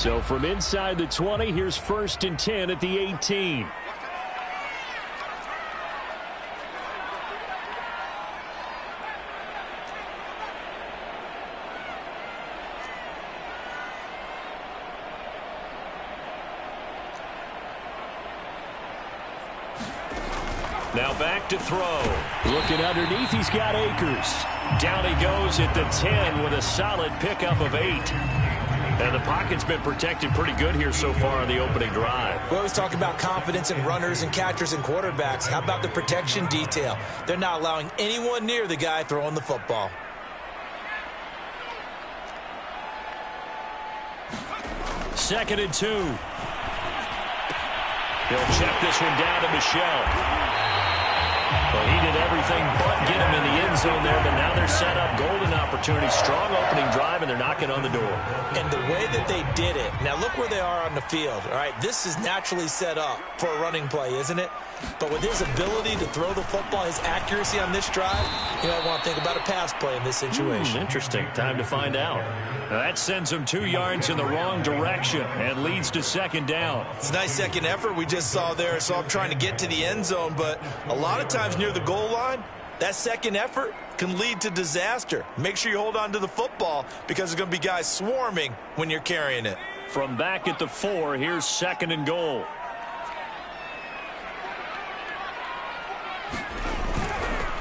So from inside the 20, here's 1st and 10 at the 18. Now back to throw. Looking underneath, he's got Akers. Down he goes at the 10 with a solid pickup of 8. And the pocket's been protected pretty good here so far on the opening drive. We always talk about confidence in runners and catchers and quarterbacks. How about the protection detail? They're not allowing anyone near the guy throwing the football. Second and 2. He'll check this one down to Michel. Well, he did everything but get him in the end zone there, but now they're set up. Golden opportunity, strong opening drive, and they're knocking on the door. And the way that they did it, now look where they are on the field. All right, this is naturally set up for a running play, isn't it? But with his ability to throw the football, his accuracy on this drive, you might want to think about a pass play in this situation. Interesting. Time to find out. That sends him 2 yards in the wrong direction and leads to 2nd down. It's a nice second effort we just saw there, so I'm trying to get to the end zone, but a lot of times near the goal line, that second effort can lead to disaster. Make sure you hold on to the football because there's going to be guys swarming when you're carrying it. From back at the 4, here's 2nd and goal.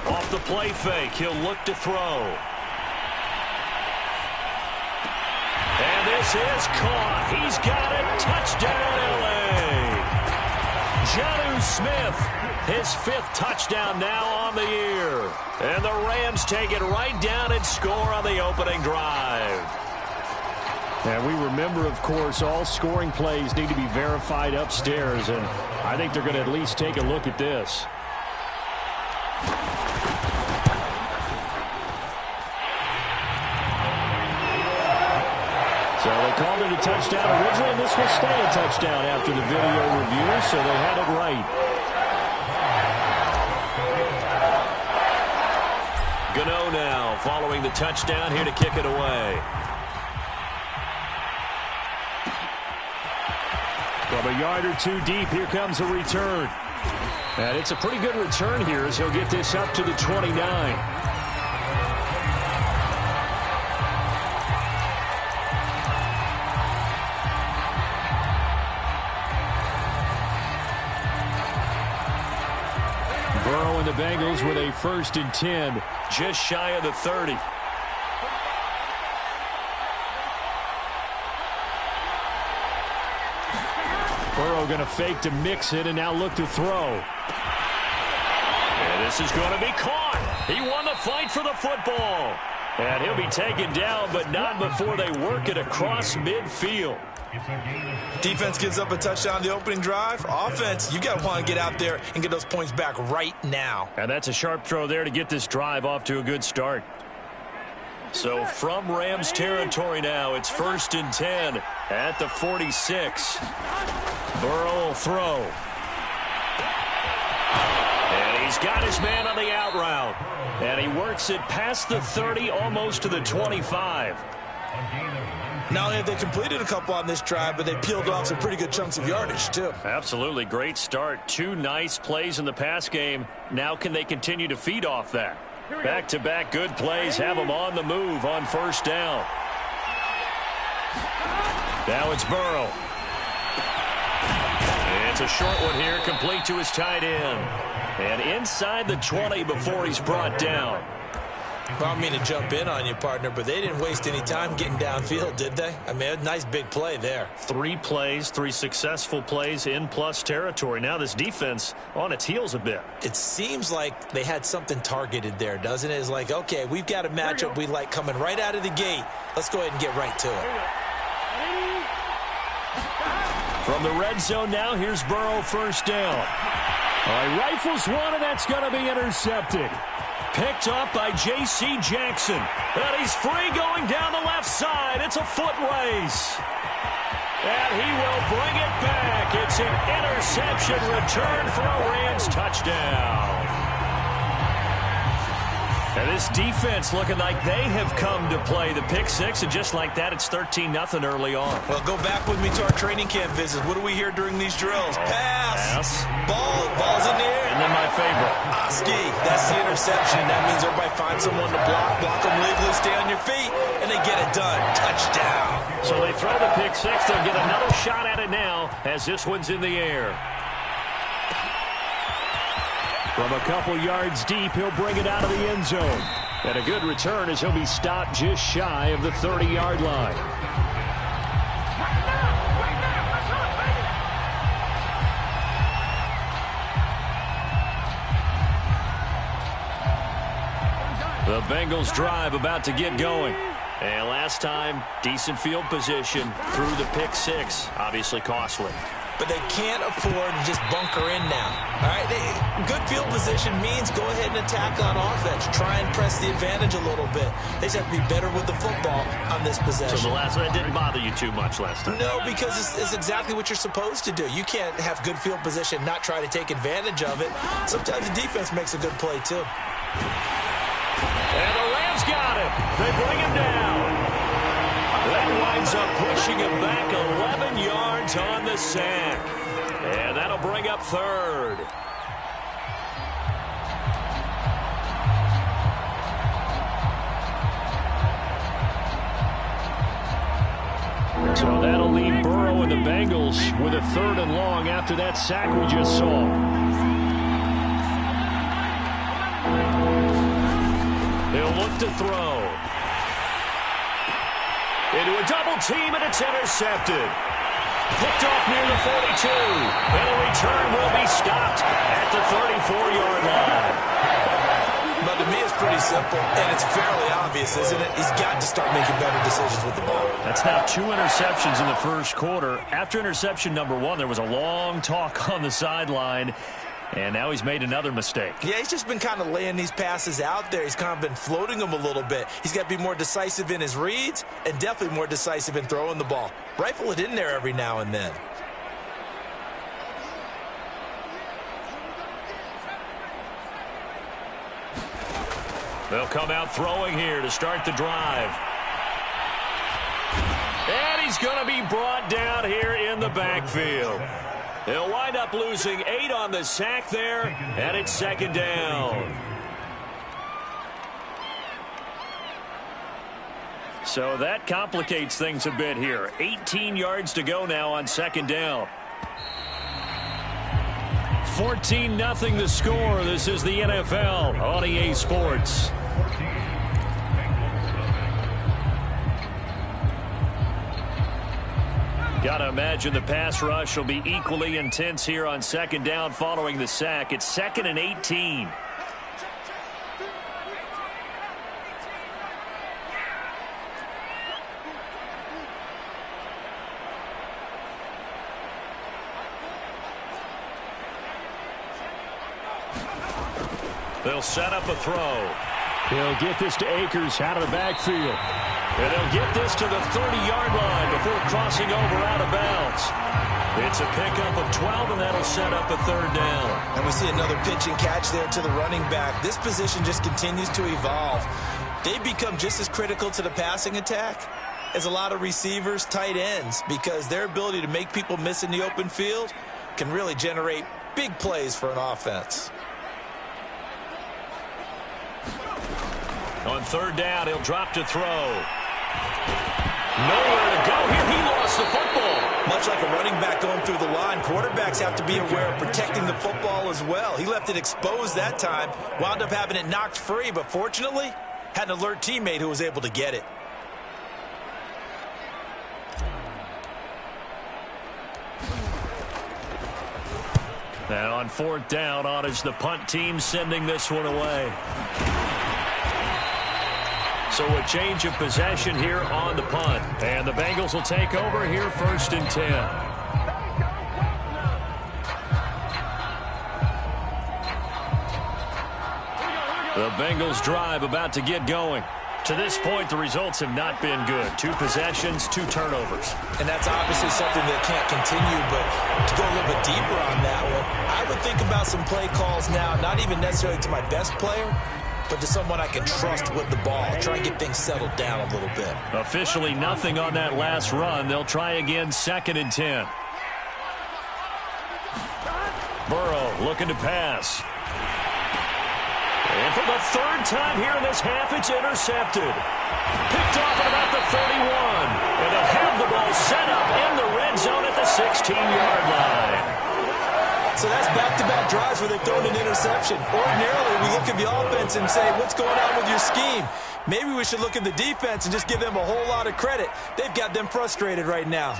Off the play fake, he'll look to throw. And this is caught. He's got it. Touchdown, L.A. Jonnu Smith, his 5th touchdown now on the year. And the Rams take it right down and score on the opening drive. And we remember, of course, all scoring plays need to be verified upstairs, and I think they're going to at least take a look at this. So they called it a touchdown originally, and this will stay a touchdown after the video review, so they had it right. Gano now following the touchdown here to kick it away. From a yard or 2 deep, here comes a return. And it's a pretty good return here as he'll get this up to the 29. Burrow and the Bengals with a 1st and 10, just shy of the 30. Burrow going to fake to mix it and now look to throw. And this is going to be caught. He won the fight for the football. And he'll be taken down, but not before they work it across midfield. Defense gives up a touchdown on the opening drive. Offense, you got to want to get out there and get those points back right now. And that's a sharp throw there to get this drive off to a good start. So from Rams territory now, it's 1st and 10 at the 46. Burrow will throw. And he's got his man on the out route. And he works it past the 30, almost to the 25. Not only have they completed a couple on this drive, but they peeled off some pretty good chunks of yardage, too. Absolutely. Great start. 2 nice plays in the pass game. Now can they continue to feed off that? Back-to-back good plays have them on the move on 1st down. Now it's Burrow. It's a short one here, complete to his tight end. And inside the 20 before he's brought down. Well, I don't mean to jump in on you, partner, but they didn't waste any time getting downfield, did they? I mean, a nice big play there. 3 plays, 3 successful plays in plus territory. Now this defense on its heels a bit. It seems like they had something targeted there, doesn't it? It's like, okay, we've got a matchup we like coming right out of the gate. Let's go ahead and get right to it. From the red zone now, here's Burrow, 1st down. All right, rifles one, and that's going to be intercepted. Picked up by J.C. Jackson. And he's free going down the left side. It's a foot race. And he will bring it back. It's an interception return for a Rams touchdown. And this defense looking like they have come to play. The pick six, and just like that, it's 13-0 early on. Well, go back with me to our training camp visits. What do we hear during these drills? Pass. Ball's in the air. And then my favorite. Oski, that's the interception. That means everybody finds someone to block them legally, stay on your feet, and they get it done. Touchdown. So they throw the pick six. They'll get another shot at it now as this one's in the air. From a couple yards deep, he'll bring it out of the end zone. And a good return as he'll be stopped just shy of the 30-yard line. The Bengals drive about to get going. And last time, decent field position through the pick six. Obviously costly. But they can't afford to just bunker in now. All right, good field position means go ahead and attack on offense. Try and press the advantage a little bit. They just have to be better with the football on this possession. So the last one didn't bother you too much last time? No, because it's exactly what you're supposed to do. You can't have good field position, not try to take advantage of it. Sometimes the defense makes a good play, too. And the Rams got him. They bring him down. That winds up pushing him back 11 yards on the sack. And that'll bring up third. So that'll leave Burrow and the Bengals with a 3rd and long after that sack we just saw. He'll look to throw. Into a double team, and it's intercepted. Picked off near the 42. And a return will be stopped at the 34-yard line. But to me, it's pretty simple, and it's fairly obvious, isn't it? He's got to start making better decisions with the ball. That's now 2 interceptions in the first quarter. After interception number 1, there was a long talk on the sideline. And now he's made another mistake. Yeah, he's just been kind of laying these passes out there. He's kind of been floating them a little bit. He's got to be more decisive in his reads and definitely more decisive in throwing the ball. Rifle it in there every now and then. They'll come out throwing here to start the drive. And he's going to be brought down here in the backfield. They'll wind up losing 8 on the sack there, and it's 2nd down. So that complicates things a bit here. 18 yards to go now on 2nd down. 14-0 the score. This is the NFL on EA Sports. Got to imagine the pass rush will be equally intense here on 2nd down following the sack. It's 2nd and 18. They'll set up a throw. He'll get this to Akers out of the backfield. And they'll get this to the 30-yard line before crossing over out of bounds. It's a pickup of 12, and that'll set up a 3rd down. And we see another pitch and catch there to the running back. This position just continues to evolve. They become just as critical to the passing attack as a lot of receivers, tight ends, because their ability to make people miss in the open field can really generate big plays for an offense. On 3rd down, he'll drop to throw. Nowhere to go here. He lost the football. Much like a running back going through the line, quarterbacks have to be aware of protecting the football as well. He left it exposed that time, wound up having it knocked free, but fortunately, had an alert teammate who was able to get it. Now on 4th down, on is the punt team sending this one away. So a change of possession here on the punt. And the Bengals will take over here 1st and 10. The Bengals drive about to get going. To this point, the results have not been good. 2 possessions, 2 turnovers. And that's obviously something that can't continue, but to go a little bit deeper on that one, I would think about some play calls now, not even necessarily to my best player, but to someone I can trust with the ball. Try and get things settled down a little bit. Officially nothing on that last run. They'll try again 2nd and 10. Burrow looking to pass. And for the 3rd time here in this half, it's intercepted. Picked off at about the 31. And they'll have the ball set up in the red zone at the 16-yard line. So that's back-to-back drives where they've thrown an interception. Ordinarily, we look at the offense and say, what's going on with your scheme? Maybe we should look at the defense and just give them a whole lot of credit. They've got them frustrated right now.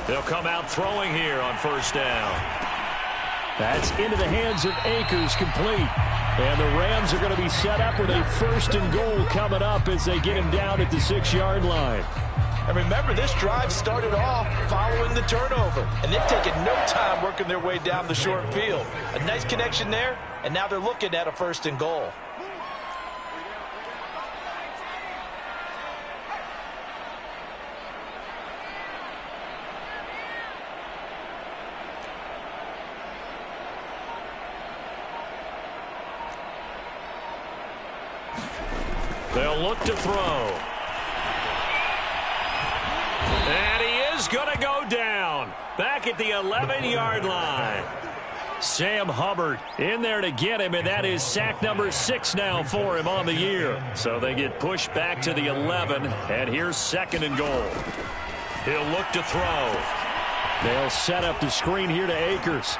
They'll come out throwing here on 1st down. That's into the hands of Akers, complete. And the Rams are going to be set up with a 1st and goal coming up as they get him down at the 6-yard line. And remember, this drive started off following the turnover. And they've taken no time working their way down the short field. A nice connection there, and now they're looking at a 1st and goal. They'll look to throw. And he is going to go down. Back at the 11-yard line. Sam Hubbard in there to get him, and that is sack number 6 now for him on the year. So they get pushed back to the 11, and here's 2nd and goal. He'll look to throw. They'll set up the screen here to Akers.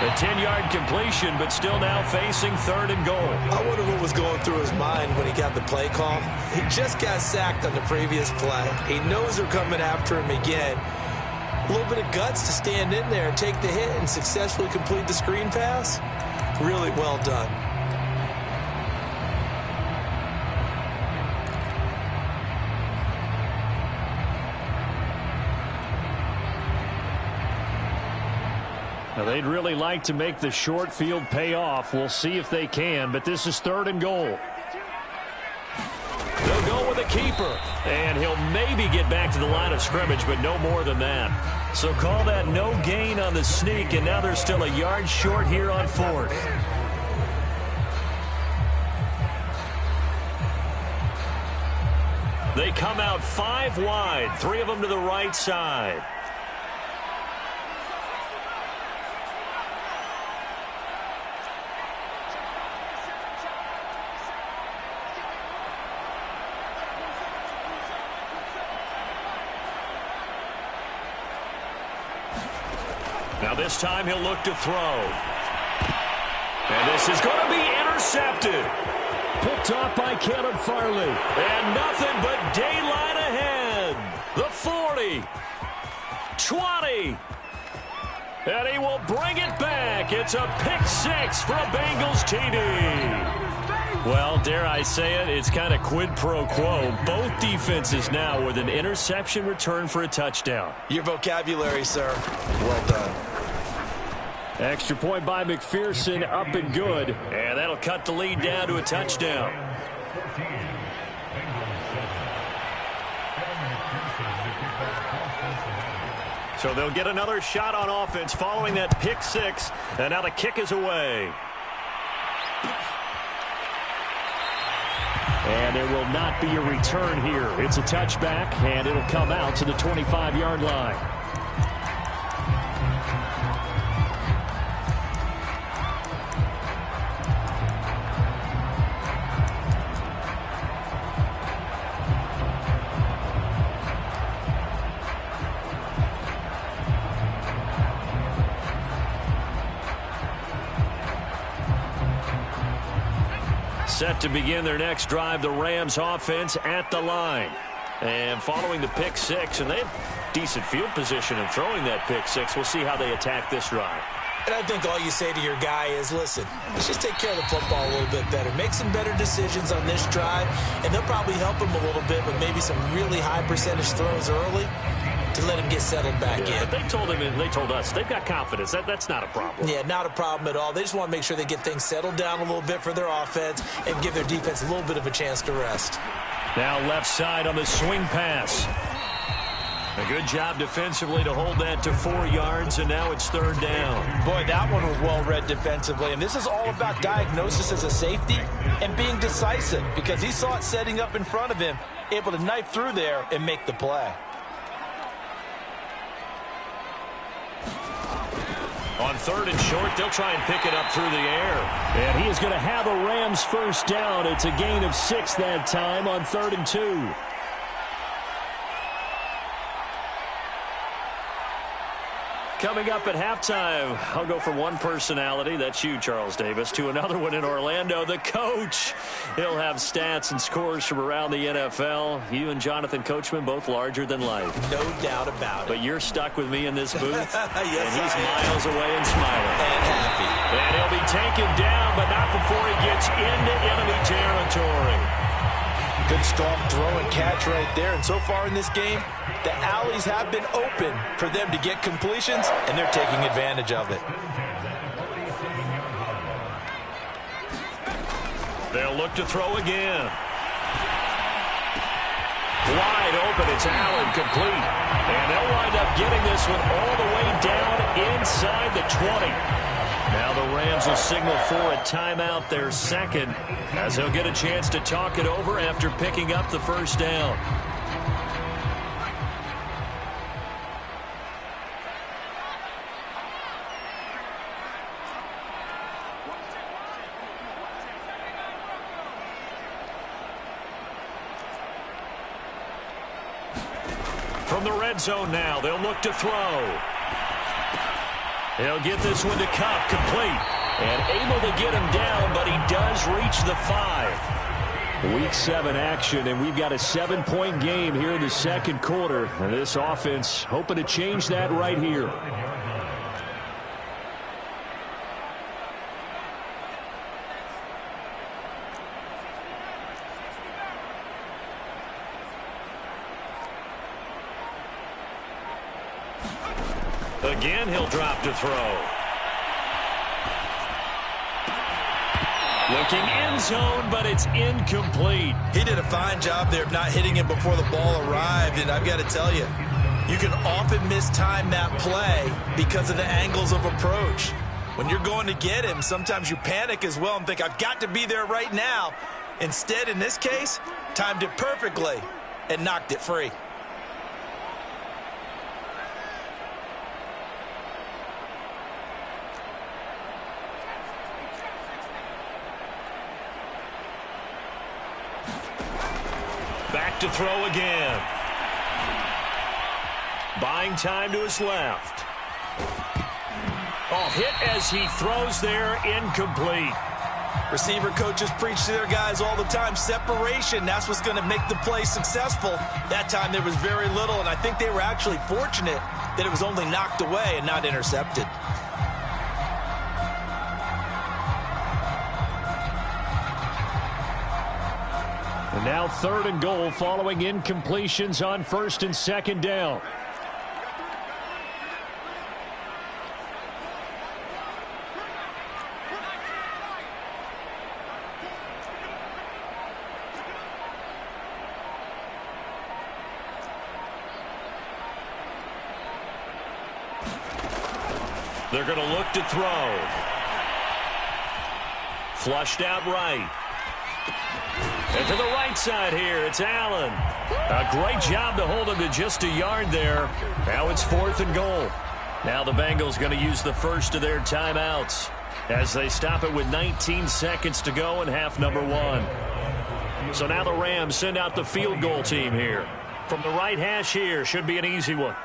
A 10-yard completion, but still now facing 3rd and goal. I wonder what was going through his mind when he got the play call. He just got sacked on the previous play. He knows they're coming after him again. A little bit of guts to stand in there and take the hit and successfully complete the screen pass. Really well done. Now, they'd really like to make the short field pay off. We'll see if they can, but this is 3rd and goal. They'll go with a keeper, and he'll maybe get back to the line of scrimmage, but no more than that. So call that no gain on the sneak, and now they're still a yard short here on 4th. They come out 5 wide, 3 of them to the right side. Now this time he'll look to throw. And this is going to be intercepted. Picked off by Caleb Farley. And nothing but daylight ahead. The 40. 20. And he will bring it back. It's a pick 6 for a Bengals TD. Well, dare I say it, it's kind of quid pro quo. Both defenses now with an interception return for a touchdown. Your vocabulary, sir. Well done. Extra point by McPherson, up and good. And that'll cut the lead down to a touchdown. So they'll get another shot on offense following that pick 6. And now the kick is away. And there will not be a return here. It's a touchback, and it'll come out to the 25-yard line. Set to begin their next drive, the Rams offense at the line. And following the pick 6, and they have decent field position in throwing that pick 6. We'll see how they attack this drive. And I think all you say to your guy is, listen, let's just take care of the football a little bit better. Make some better decisions on this drive, and they'll probably help him a little bit with maybe some really high percentage throws early. to let him get settled back in. But they told him, and they told us, they've got confidence. That's not a problem. Yeah, not a problem at all. They just want to make sure they get things settled down a little bit for their offense and give their defense a little bit of a chance to rest. Now left side on the swing pass. A good job defensively to hold that to 4 yards, and now it's 3rd down. Boy, that one was well read defensively, and this is all about diagnosis as a safety and being decisive because he saw it setting up in front of him, able to knife through there and make the play. On 3rd and short, they'll try and pick it up through the air. And he is going to have a Rams first down. It's a gain of 6 that time on 3rd and 2. Coming up at halftime, I'll go from one personality, that's you, Charles Davis, to another one in Orlando, the coach. He'll have stats and scores from around the NFL. You and Jonathan Coachman, both larger than life. No doubt about it. But you're stuck with me in this booth. Yes, and he's miles away and smiling. And happy. And he'll be taken down, but not before he gets into enemy territory. Good strong throw and catch right there. And so far in this game, the alleys have been open for them to get completions, and they're taking advantage of it. They'll look to throw again. Wide open, it's Allen, complete. And they'll wind up getting this one all the way down inside the 20. Now the Rams will signal for a timeout, their second, as they'll get a chance to talk it over after picking up the first down. From the red zone now, they'll look to throw. He'll get this one to Cup, complete. And able to get him down, but he does reach the 5. Week 7 action, and we've got a 7-point game here in the second quarter. And this offense hoping to change that right here. Again, he'll drop to throw. Looking end zone, but it's incomplete. He did a fine job there of not hitting him before the ball arrived, and I've got to tell you, you can often mistime that play because of the angles of approach. When you're going to get him, sometimes you panic as well and think, I've got to be there right now. Instead, in this case, timed it perfectly and knocked it free. Back to throw again. Buying time to his left. Oh, hit as he throws there, incomplete. Receiver coaches preach to their guys all the time. Separation, that's what's going to make the play successful. That time there was very little, and I think they were actually fortunate that it was only knocked away and not intercepted. And now 3rd and goal following incompletions on 1st and 2nd down. They're going to look to throw. Flushed out right. And to the right side here, it's Allen. A great job to hold him to just a yard there. Now it's 4th and goal. Now the Bengals going to use the first of their timeouts as they stop it with 19 seconds to go in half number 1. So now the Rams send out the field goal team here. From the right hash here, should be an easy one.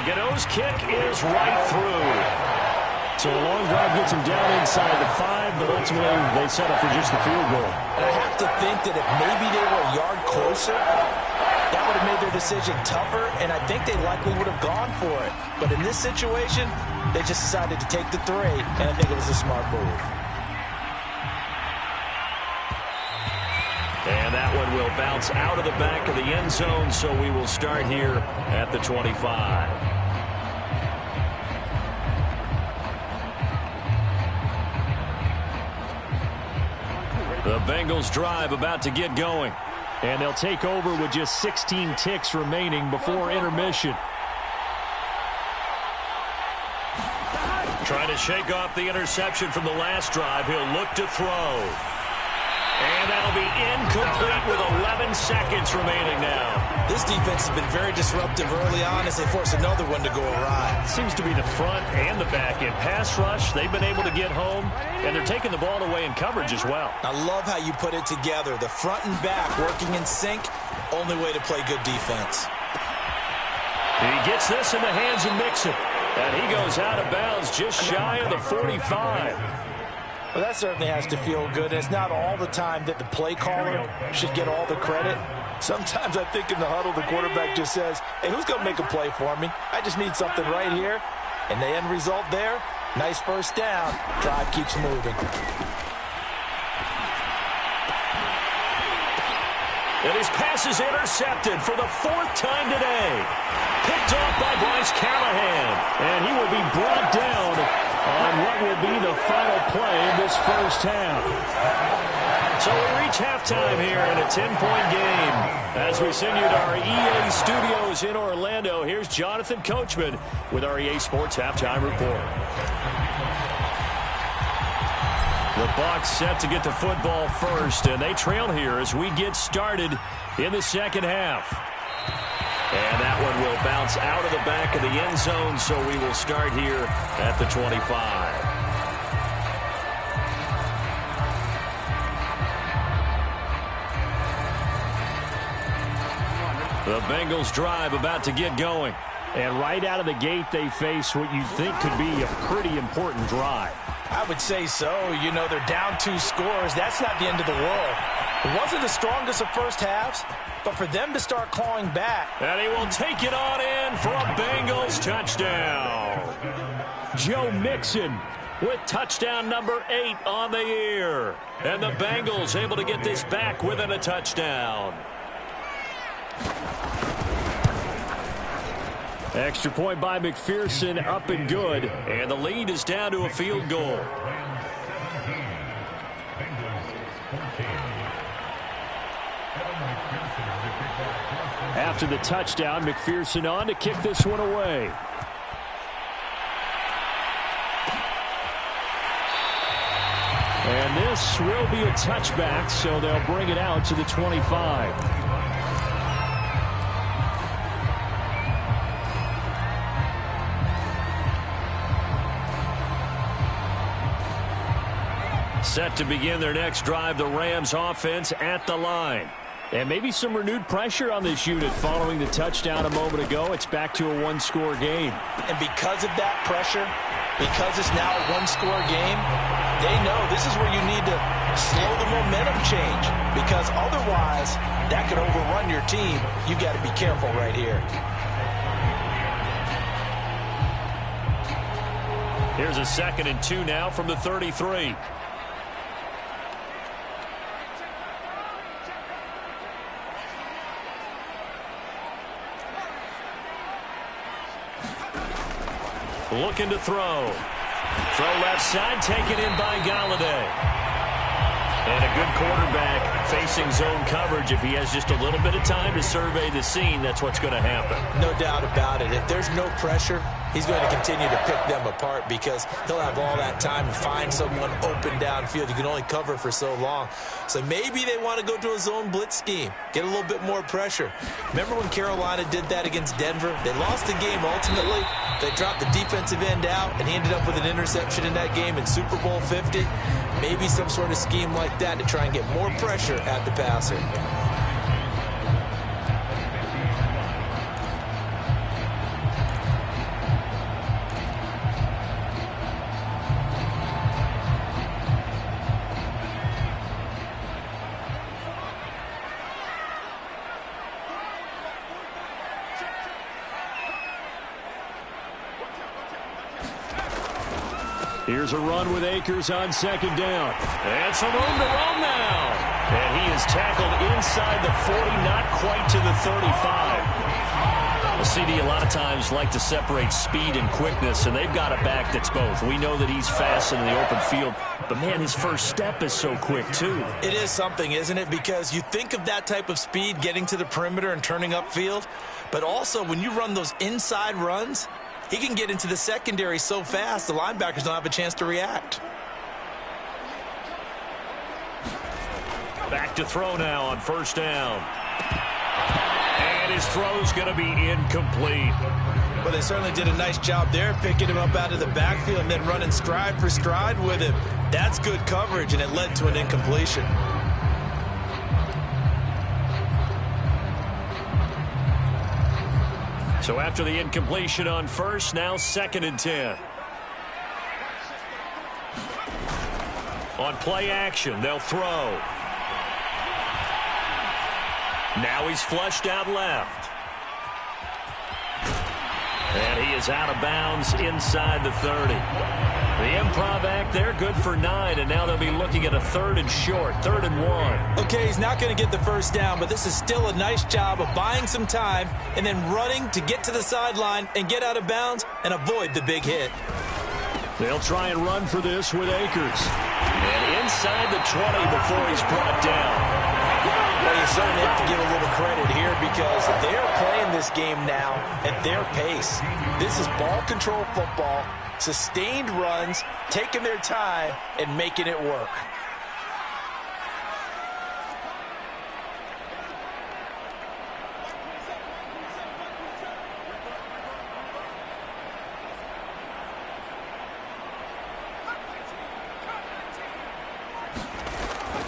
Gano's kick is right through. So a long drive gets him down inside the 5, but ultimately they settle for just the field goal. And I have to think that if maybe they were a yard closer, that would have made their decision tougher, and I think they likely would have gone for it. But in this situation, they just decided to take the 3, and I think it was a smart move. And that one will bounce out of the back of the end zone, so we will start here at the 25. The Bengals drive about to get going. And they'll take over with just 16 ticks remaining before intermission. Trying to shake off the interception from the last drive. He'll look to throw. And that'll be incomplete with 11 seconds remaining now. This defense has been very disruptive early on as they force another one to go awry. Seems to be the front and the back end. Pass rush, they've been able to get home, and they're taking the ball away in coverage as well. I love how you put it together. The front and back working in sync, only way to play good defense. He gets this in the hands of Mixon, and he goes out of bounds just shy of the 45. Well, that certainly has to feel good. It's not all the time that the play caller should get all the credit. Sometimes I think in the huddle, the quarterback just says, hey, who's going to make a play for me? I just need something right here. And the end result there, nice first down. Drive keeps moving. And his pass is intercepted for the 4th time today. Picked off by Bryce Callahan. And he will be brought down on what will be the final play of this first half. So we reach halftime here in a 10-point game. As we send you to our EA studios in Orlando, here's Jonathan Coachman with our EA Sports Halftime Report. The Bucs set to get the football first, and they trail here as we get started in the second half. And that one will bounce out of the back of the end zone, so we will start here at the 25. The Bengals drive about to get going. And right out of the gate, they face what you think could be a pretty important drive. I would say so. You know, they're down 2 scores. That's not the end of the world. It wasn't the strongest of first halves, but for them to start clawing back. And he will take it on in for a Bengals touchdown. Joe Mixon with touchdown number 8 on the year. And the Bengals able to get this back within a touchdown. Extra point by McPherson, up and good. And the lead is down to a field goal. After the touchdown, McPherson on to kick this one away. And this will be a touchback, so they'll bring it out to the 25. Set to begin their next drive, the Rams offense at the line. And maybe some renewed pressure on this unit following the touchdown a moment ago. It's back to a 1-score game. And because of that pressure, because it's now a 1-score game, they know this is where you need to slow the momentum change. Because otherwise, that could overrun your team. You've got to be careful right here. Here's a 2nd and 2 now from the 33. Looking to throw. Throw left side, taken in by Galladay. And a good quarterback facing zone coverage. If he has just a little bit of time to survey the scene, that's what's going to happen. No doubt about it. If there's no pressure, he's going to continue to pick them apart because he'll have all that time to find someone open downfield. You can only cover for so long. So maybe they want to go to a zone blitz scheme, get a little bit more pressure. Remember when Carolina did that against Denver? They lost the game ultimately. They dropped the defensive end out, and he ended up with an interception in that game in Super Bowl 50. Maybe some sort of scheme like that to try and get more pressure at the passer. Here's a run with Akers on 2nd down. And some room to roam now. And he is tackled inside the 40, not quite to the 35. Well, CD, a lot of times like to separate speed and quickness, and they've got a back that's both. We know that he's fast in the open field, but, man, his first step is so quick, too. It is something, isn't it? Because you think of that type of speed getting to the perimeter and turning upfield, but also when you run those inside runs, he can get into the secondary so fast the linebackers don't have a chance to react. Back to throw now on first down. And his throw's going to be incomplete. Well, they certainly did a nice job there, picking him up out of the backfield and then running stride for stride with him. That's good coverage, and it led to an incompletion. So after the incompletion on first, now 2nd and 10. On play action, they'll throw. Now he's flushed out left. And he is out of bounds inside the 30. The improv act there, good for 9, and now they'll be looking at a 3rd and short, 3rd and 1. Okay, he's not going to get the first down, but this is still a nice job of buying some time and then running to get to the sideline and get out of bounds and avoid the big hit. They'll try and run for this with Akers. And inside the 20 before he's brought down. Well, you certainly have to give a little credit here because they're playing this game now at their pace. This is ball control football, sustained runs, taking their time, and making it work.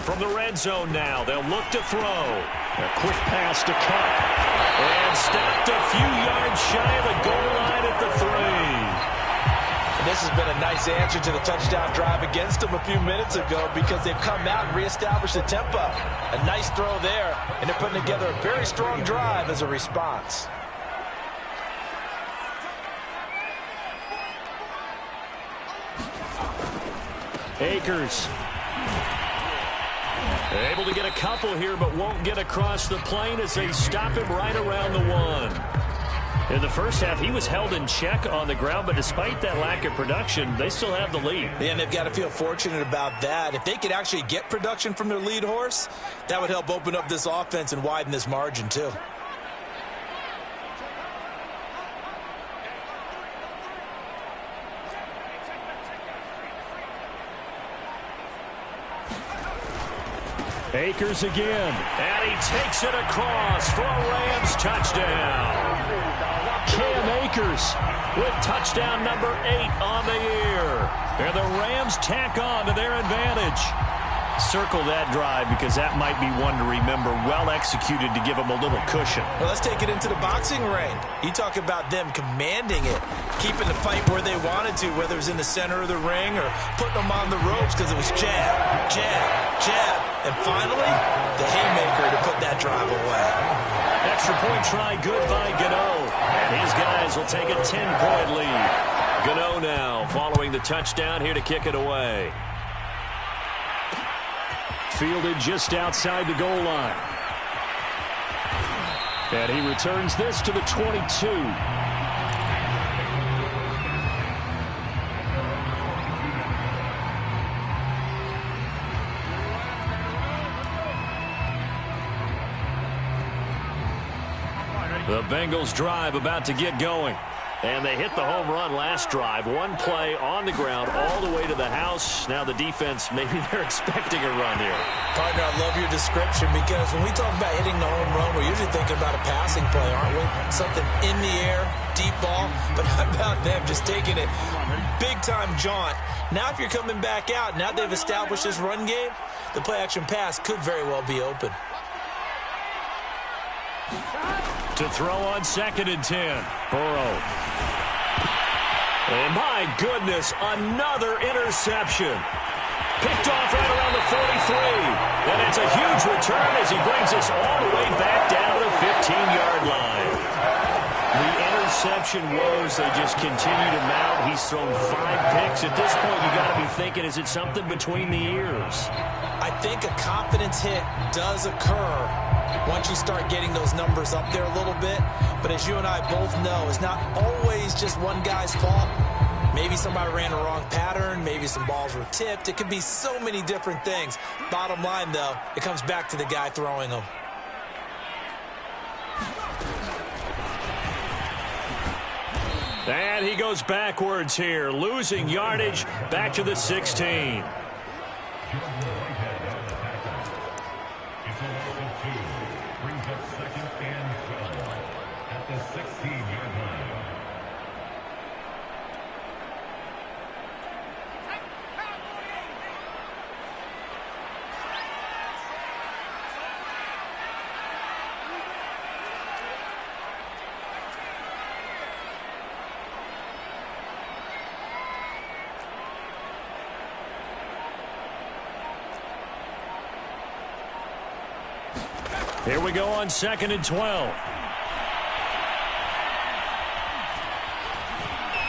From the red zone now, they'll look to throw. A quick pass to Cup. And stopped a few yards shy of the goal line at the 3. And this has been a nice answer to the touchdown drive against them a few minutes ago because they've come out and reestablished the tempo. A nice throw there, and they're putting together a very strong drive as a response. Akers. Able to get a couple here, but won't get across the plane as they stop him right around the 1. In the first half, he was held in check on the ground, but despite that lack of production, they still have the lead. Yeah, and they've got to feel fortunate about that. If they could actually get production from their lead horse, that would help open up this offense and widen this margin, too. Akers again, and he takes it across for a Rams touchdown. Cam Akers with touchdown number 8 on the year. And the Rams tack on to their advantage. Circle that drive because that might be one to remember. Well executed to give them a little cushion. Well, let's take it into the boxing ring. You talk about them commanding it, keeping the fight where they wanted to, whether it was in the center of the ring or putting them on the ropes because it was jab, jab, jab. And finally, the haymaker to put that drive away. Extra point try good by Gano. And his guys will take a 10-point lead. Gano now following the touchdown here to kick it away. Fielded just outside the goal line. And he returns this to the 22. The Bengals drive about to get going. And they hit the home run last drive. One play on the ground all the way to the house. Now the defense, maybe they're expecting a run here. Partner, I love your description because when we talk about hitting the home run, we're usually thinking about a passing play, aren't we? Something in the air, deep ball. But how about them just taking it big-time jaunt? Now if you're coming back out, now they've established this run game, the play-action pass could very well be open. To throw on 2nd and 10. Burrow. And my goodness, another interception. Picked off right around the 43. And it's a huge return as he brings us all the way back down to the 15-yard line. The interception woes, they just continue to mount. He's thrown 5 picks. At this point, you got to be thinking, is it something between the ears? I think a confidence hit does occur once you start getting those numbers up there a little bit. But as you and I both know, it's not always just one guy's fault. Maybe somebody ran a wrong pattern. Maybe some balls were tipped. It could be so many different things. Bottom line, though, it comes back to the guy throwing them. And he goes backwards here, losing yardage back to the 16. Here we go on 2nd and 12.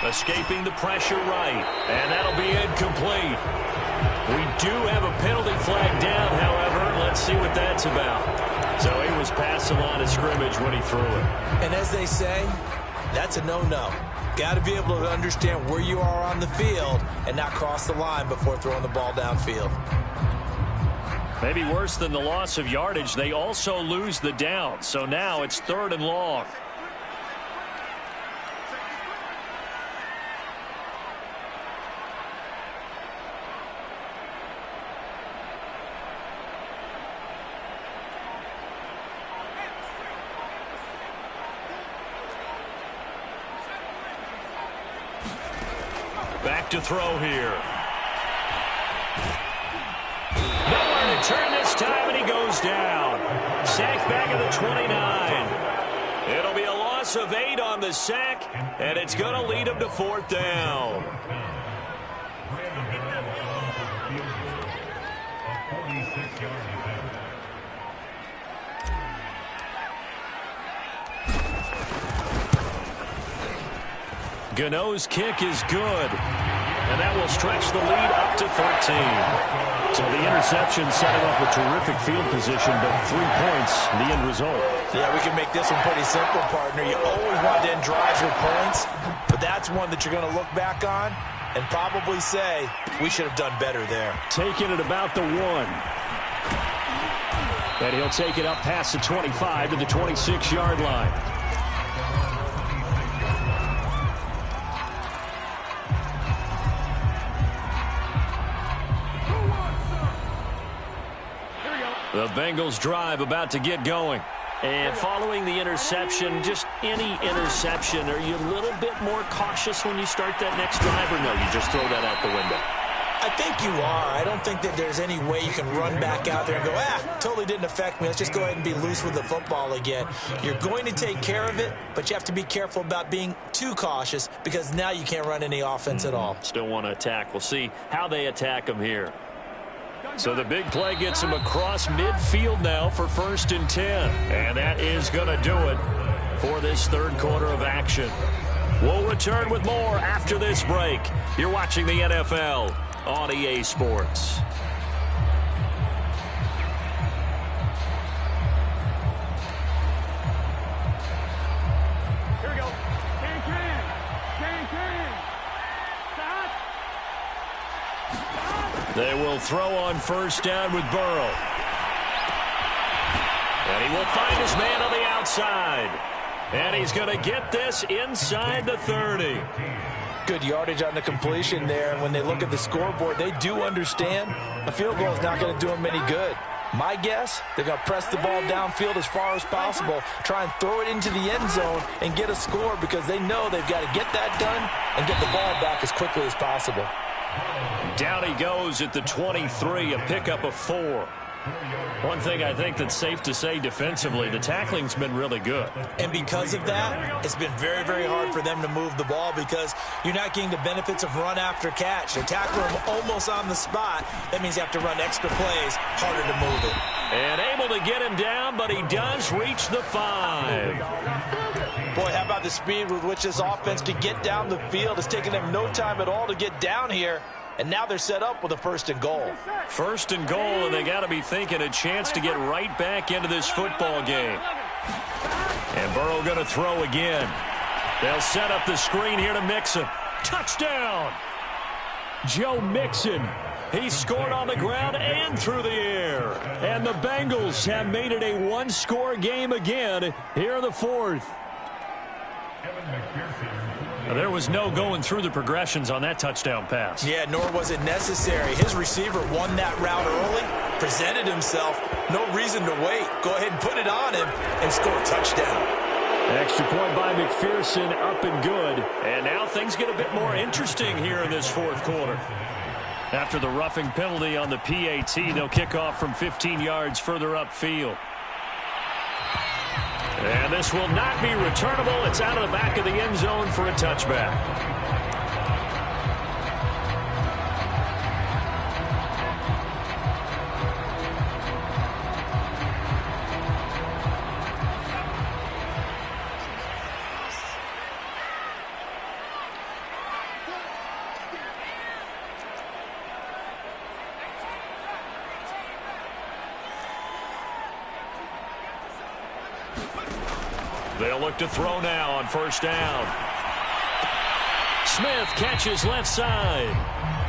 Escaping the pressure right, and that'll be incomplete. We do have a penalty flag down, however. Let's see what that's about. So he was past the line of scrimmage when he threw it. And as they say, that's a no-no. Got to be able to understand where you are on the field and not cross the line before throwing the ball downfield. Maybe worse than the loss of yardage, they also lose the down. So now it's 3rd and long. Back to throw here. Nowhere to turn this time, and he goes down. Sack back at the 29. It'll be a loss of 8 on the sack, and it's going to lead him to 4th down. Gano's kick is good, and that will stretch the lead up to 13. So the interception setting up a terrific field position, but 3 points, the end result. Yeah, we can make this one pretty simple, partner. You always want to end drives with points, but that's one that you're going to look back on and probably say, we should have done better there. Taking it about the 1. And he'll take it up past the 25 to the 26-yard line. The Bengals drive about to get going. And following the interception, just any interception, are you a little bit more cautious when you start that next drive, or no, you just throw that out the window? I think you are. I don't think that there's any way you can run back out there and go, totally didn't affect me. Let's just go ahead and be loose with the football again. You're going to take care of it, but you have to be careful about being too cautious because now you can't run any offense at all. Still want to attack. We'll see how they attack them here. So the big play gets him across midfield now for 1st and 10. And that is going to do it for this 3rd quarter of action. We'll return with more after this break. You're watching the NFL on EA Sports. Here we go. They will throw on 1st down with Burrow. And he will find his man on the outside. And he's going to get this inside the 30. Good yardage on the completion there. And when they look at the scoreboard, they do understand a field goal is not going to do them any good. My guess, they're going to press the ball downfield as far as possible, try and throw it into the end zone and get a score because they know they've got to get that done and get the ball back as quickly as possible. Down he goes at the 23, a pickup of 4. One thing I think that's safe to say defensively, the tackling's been really good. And because of that, it's been very, very hard for them to move the ball because you're not getting the benefits of run after catch. They tackle them almost on the spot. That means you have to run extra plays, harder to move it. And able to get him down, but he does reach the 5. Boy, how about the speed with which this offense can get down the field? It's taken them no time at all to get down here. And now they're set up with a 1st and goal. 1st and goal, and they got to be thinking a chance to get right back into this football game. And Burrow going to throw again. They'll set up the screen here to Mixon. Touchdown! Joe Mixon. He scored on the ground and through the air. And the Bengals have made it a one-score game again here in the 4th. There was no going through the progressions on that touchdown pass. Yeah, nor was it necessary. His receiver won that route early, presented himself. No reason to wait. Go ahead and put it on him and score a touchdown. Extra point by McPherson, up and good. And now things get a bit more interesting here in this 4th quarter. After the roughing penalty on the PAT, they'll kick off from 15 yards further upfield. And this will not be returnable. It's out of the back of the end zone for a touchback. They'll look to throw now on 1st down. Smith catches left side.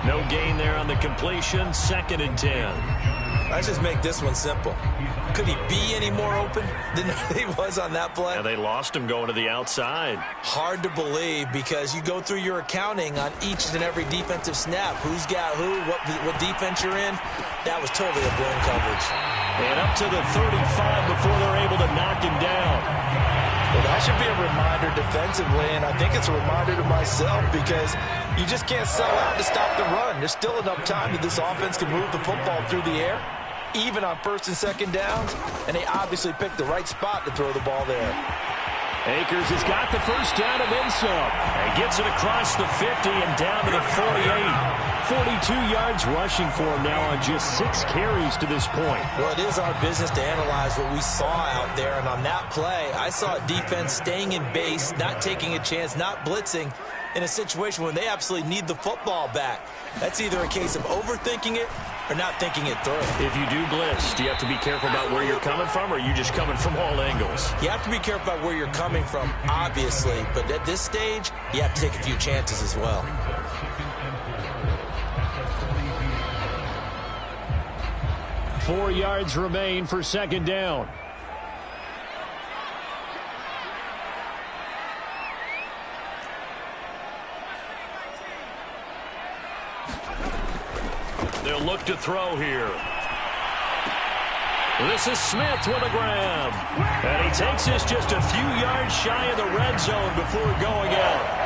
No gain there on the completion. 2nd and 10. Let's just make this one simple. Could he be any more open than he was on that play? Yeah, they lost him going to the outside. Hard to believe because you go through your accounting on each and every defensive snap. Who's got who, what defense you're in. That was totally a blown coverage. And up to the 35 before they're able to knock him down. Well, that should be a reminder defensively, and I think it's a reminder to myself because you just can't sell out to stop the run. There's still enough time that this offense can move the football through the air, even on 1st and 2nd downs, and they obviously picked the right spot to throw the ball there. Akers has got the 1st down and then some. And gets it across the 50 and down to the 48. 42 yards rushing for him now on just 6 carries to this point. Well, it is our business to analyze what we saw out there, and on that play, I saw a defense staying in base, not taking a chance, not blitzing in a situation when they absolutely need the football back. That's either a case of overthinking it or not thinking it through. If you do blitz, do you have to be careful about where you're coming from, or are you just coming from all angles? You have to be careful about where you're coming from, obviously, but at this stage, you have to take a few chances as well. Four yards remain for 2nd down. They'll look to throw here. This is Smith with a grab. And he takes this just a few yards shy of the red zone before going out.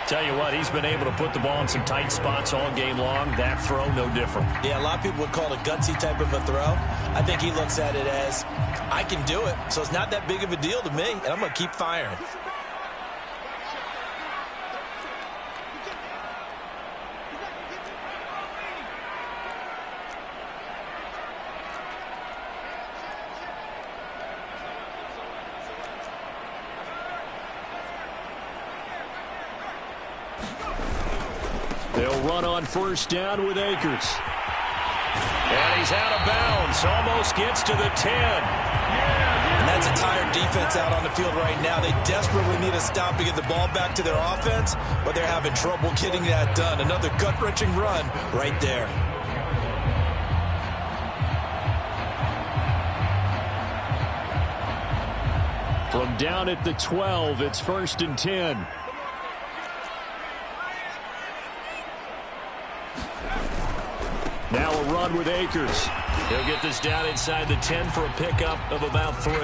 Tell you what, he's been able to put the ball in some tight spots all game long. That throw, no different. Yeah, a lot of people would call it a gutsy type of a throw. I think he looks at it as, I can do it, so it's not that big of a deal to me, and I'm going to keep firing. They'll run on 1st down with Akers. And he's out of bounds. Almost gets to the 10. And that's a tired defense out on the field right now. They desperately need a stop to get the ball back to their offense, but they're having trouble getting that done. Another gut-wrenching run right there. From down at the 12, it's 1st and 10. Now a run with Akers. He'll get this down inside the 10 for a pickup of about 3.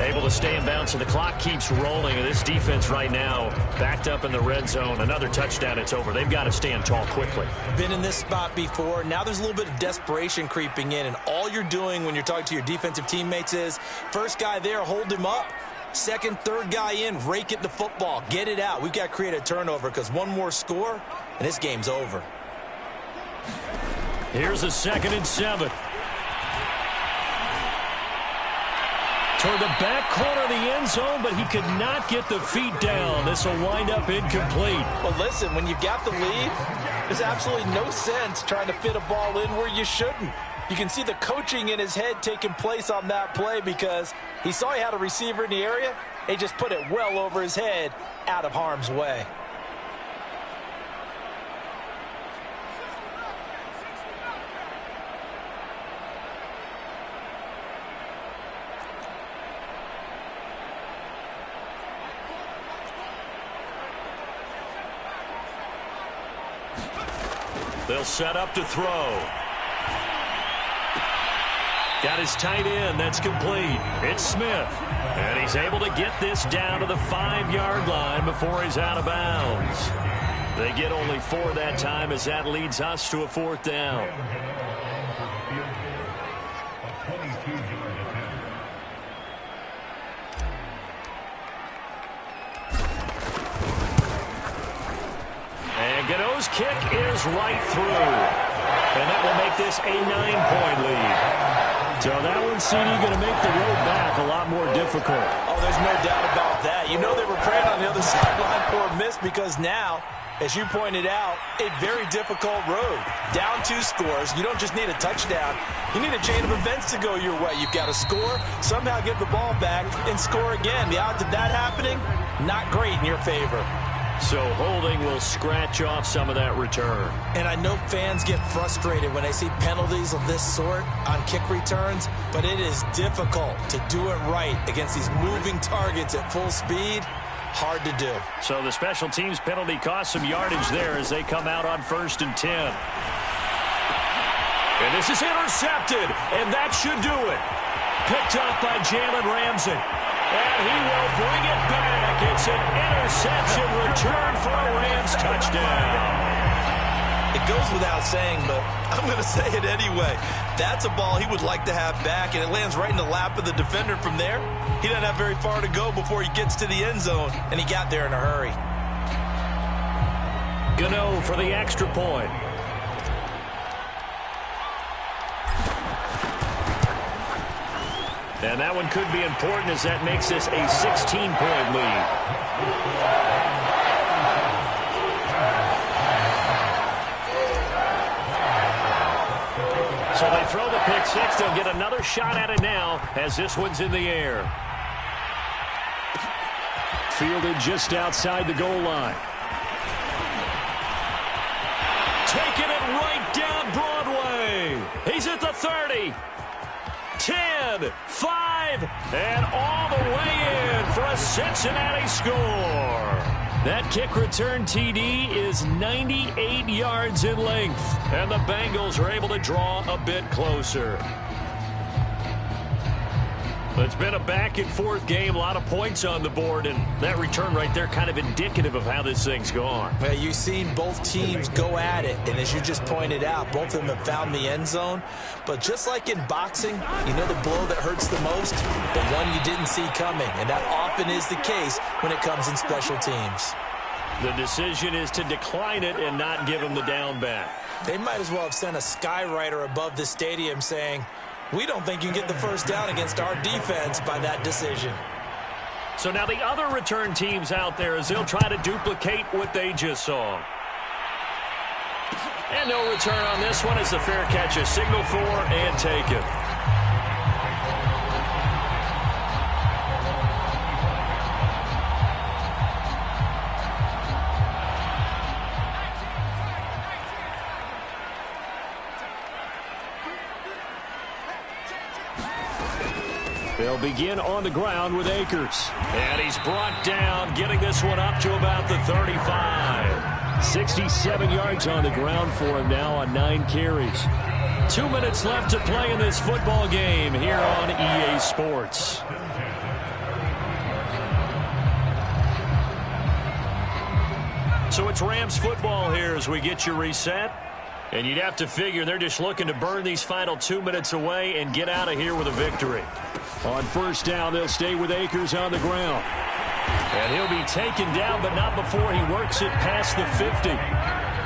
Able to stay in bounds, so the clock keeps rolling. And this defense right now backed up in the red zone. Another touchdown, it's over. They've got to stand tall quickly. Been in this spot before. Now there's a little bit of desperation creeping in. And all you're doing when you're talking to your defensive teammates is, first guy there, hold him up. Second, third guy in, rake it the football. Get it out. We've got to create a turnover because one more score, and this game's over. Here's a 2nd and 7. toward the back corner of the end zone, but he could not get the feet down. This will wind up incomplete. Well, listen, when you've got the lead, there's absolutely no sense trying to fit a ball in where you shouldn't. You can see the coaching in his head taking place on that play because he saw he had a receiver in the area. He just put it well over his head out of harm's way. They'll set up to throw. Got his tight end. That's complete. It's Smith. And he's able to get this down to the 5-yard line before he's out of bounds. They get only 4 that time as that leads us to a 4th down. And Gano's kick is right through. And that will make this a 9-point lead. So that one, CD, going to make the road back a lot more difficult. Oh, there's no doubt about that. You know they were praying on the other sideline for a miss because now, as you pointed out, a very difficult road. Down 2 scores. You don't just need a touchdown. You need a chain of events to go your way. You've got to score, somehow get the ball back, and score again. The odds of that happening, not great in your favor. So holding will scratch off some of that return. And I know fans get frustrated when they see penalties of this sort on kick returns, but it is difficult to do it right against these moving targets at full speed. Hard to do. So the special teams penalty cost some yardage there as they come out on 1st and 10. And this is intercepted, and that should do it. Picked up by Jalen Ramsey. And he will bring it back. It's an interception return for a Rams touchdown. It goes without saying, but I'm going to say it anyway. That's a ball he would like to have back, and it lands right in the lap of the defender from there. He doesn't have very far to go before he gets to the end zone, and he got there in a hurry. Gano for the extra point. And that one could be important as that makes this a 16-point lead. So they throw the pick 6. They'll get another shot at it now as this one's in the air. Fielded just outside the goal line. Taking it right down Broadway. He's at the 30. 10, 5, and all the way in for a Cincinnati score. That kick return TD is 98 yards in length, and the Bengals are able to draw a bit closer. It's been a back-and-forth game, a lot of points on the board, and that return right there kind of indicative of how this thing's gone. Well, you've seen both teams go at it, and as you just pointed out, both of them have found the end zone. But just like in boxing, you know the blow that hurts the most? The one you didn't see coming, and that often is the case when it comes in special teams. The decision is to decline it and not give them the down back. They might as well have sent a skywriter above the stadium saying, "We don't think you can get the first down against our defense by that decision." So now the other return teams out there as they'll try to duplicate what they just saw. And no return on this one as the fair catch is signaled for and taken. They'll begin on the ground with Akers. And he's brought down, getting this one up to about the 35. 67 yards on the ground for him now on 9 carries. 2 minutes left to play in this football game here on EA Sports. So it's Rams football here as we get you reset. And you'd have to figure they're just looking to burn these final 2 minutes away and get out of here with a victory. On first down, they'll stay with Akers on the ground. And he'll be taken down, but not before he works it past the 50.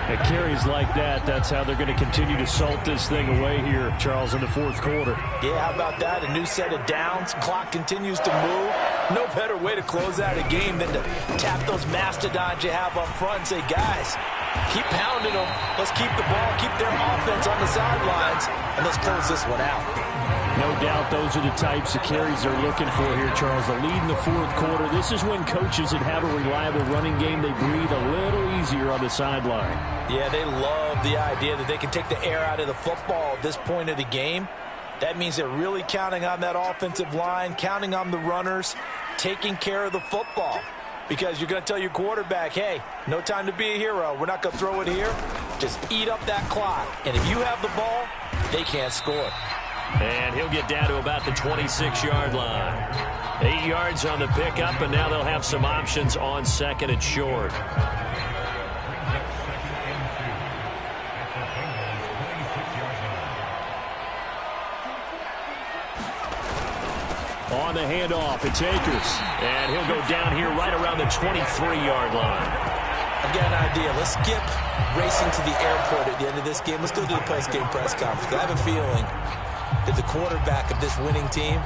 And carries like that, that's how they're going to continue to salt this thing away here, Charles, in the fourth quarter. Yeah, how about that? A new set of downs. Clock continues to move. No better way to close out a game than to tap those mastodons you have up front and say, guys, keep pounding them. Let's keep the ball, keep their offense on the sidelines, and let's close this one out. No doubt those are the types of carries they're looking for here, Charles. The lead in the fourth quarter. This is when coaches that have a reliable running game, they breathe a little easier on the sideline. Yeah, they love the idea that they can take the air out of the football at this point of the game. That means they're really counting on that offensive line, counting on the runners, taking care of the football. Because you're going to tell your quarterback, hey, no time to be a hero. We're not going to throw it here. Just eat up that clock. And if you have the ball, they can't score. And he'll get down to about the 26-yard line. 8 yards on the pickup, and now they'll have some options on second and short. On the handoff, it's Akers. And he'll go down here right around the 23-yard line. Again, idea. Let's skip racing to the airport at the end of this game. Let's go to the post-game press conference. I have a feeling that the quarterback of this winning team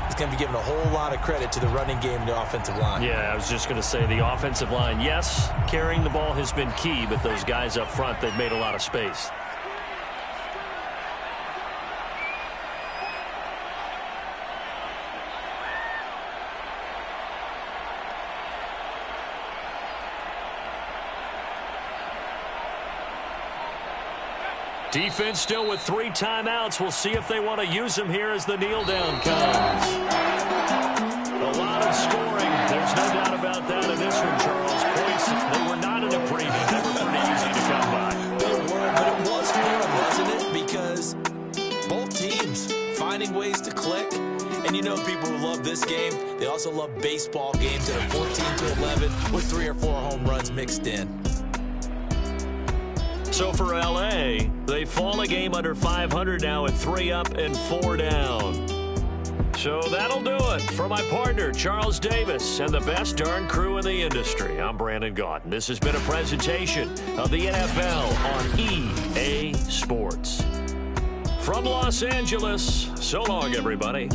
is going to be given a whole lot of credit to the running game and the offensive line. Yeah, I was just going to say the offensive line, yes, carrying the ball has been key, but those guys up front, they've made a lot of space. Defense still with 3 timeouts. We'll see if they want to use them here as the kneel down comes. A lot of scoring. There's no doubt about that in this one, Charles. Points, they were not in a premium. They were pretty easy to come by. They were, but it was fun, wasn't it? Because both teams finding ways to click. And you know people who love this game, they also love baseball games that are 14-11 with 3 or 4 home runs mixed in. So for L.A., they fall a game under 500 now at 3 up and 4 down. So that'll do it. For my partner, Charles Davis, and the best darn crew in the industry, I'm Brandon Gaudin. This has been a presentation of the NFL on EA Sports. From Los Angeles, so long, everybody.